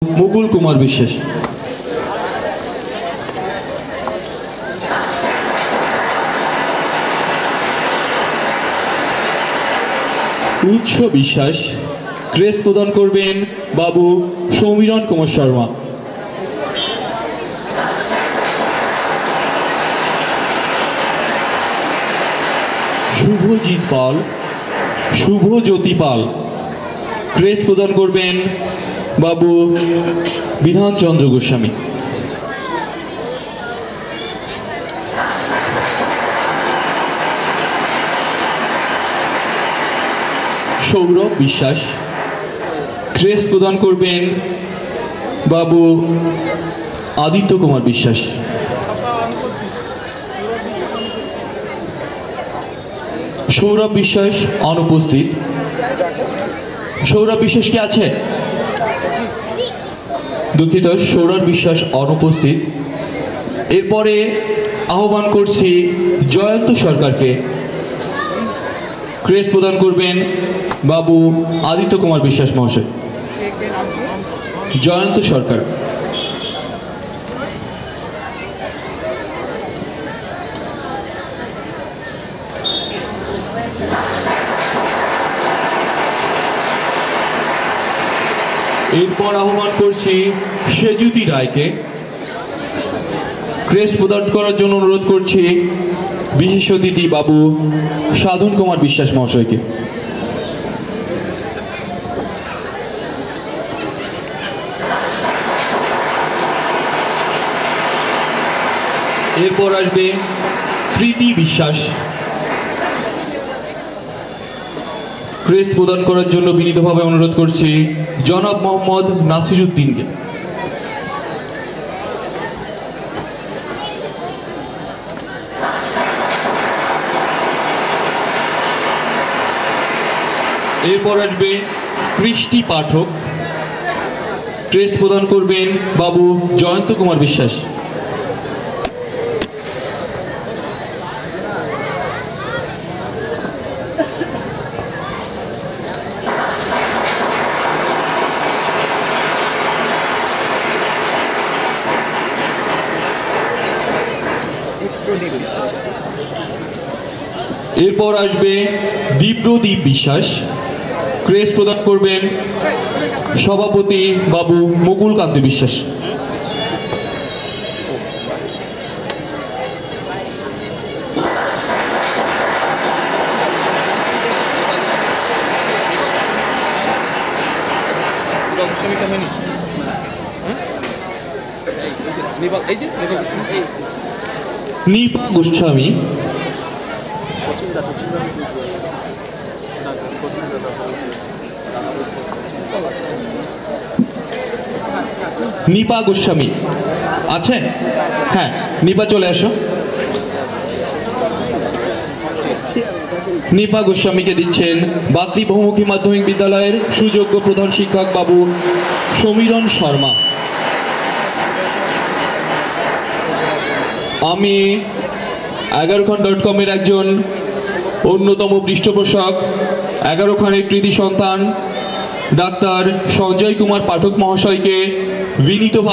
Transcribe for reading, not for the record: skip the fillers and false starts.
মুকুল কুমার বিশ্বাস। উৎস বিশ্বাস। ক্রেস্ট প্রদান করবেন বাবু সমীরণ কুমার শর্মা। শুভজিৎ পাল, শুভজ্যোতি পাল। ক্রেস্ট প্রদান করবেন বাবু বিধানচন্দ্র গোস্বামী। সৌরভ বিশ্বাস। ক্রেস্ট প্রদান করবেন বাবু আদিত্য কুমার বিশ্বাস। সৌরভ বিশ্বাস অনুপস্থিত। সৌরভ বিশ্বাস কি আছে? দুঃখিত, সৌরভ বিশ্বাস অনুপস্থিত। এরপরে আহ্বান করছি জয়ন্ত সরকারকে। ক্রেস্ট প্রদান করবেন বাবু আদিত্য কুমার বিশ্বাস মহাশয়। জয়ন্ত সরকার। এরপর আহ্বান করছি সেজুতি রায়কে। ক্রেস্ট প্রদান করার জন্য অনুরোধ করছি বিশেষ অতিথি বাবু সাধন কুমার বিশ্বাস মহাশয়কে। এরপর আসবে প্রীতি বিশ্বাস। ক্রেস্ট প্রদান করার জন্য বিনীতভাবে অনুরোধ করছি জনাব মোহাম্মদ নাসিরুদ্দিনকে। এরপর আসবে কৃষ্টি পাঠক। ক্রেস্ট প্রদান করবেন বাবু জয়ন্ত কুমার বিশ্বাস। এরপর আসবে দীপ্রদীপ বিশ্বাস। ক্রেস্ট প্রদান করবেন সভাপতি বাবু মুকুল কান্তি বিশ্বাস। নিপা গোস্বামী। নিপা গোস্বামী আছে? হ্যাঁ, নিপা চলে আসো। নিপা গোস্বামীকে দিচ্ছেন বাকরি বহুমুখী মাধ্যমিক বিদ্যালয়ের সুযোগ্য প্রধান শিক্ষক বাবু সমীরণ শর্মা। আমি 11খন.com-এর একজন অন্যতম পৃষ্ঠপোষক 11খানের কৃতি সন্তান ডাক্তার সঞ্জয় কুমার পাঠক মহাশয়কে বিনীতভাবে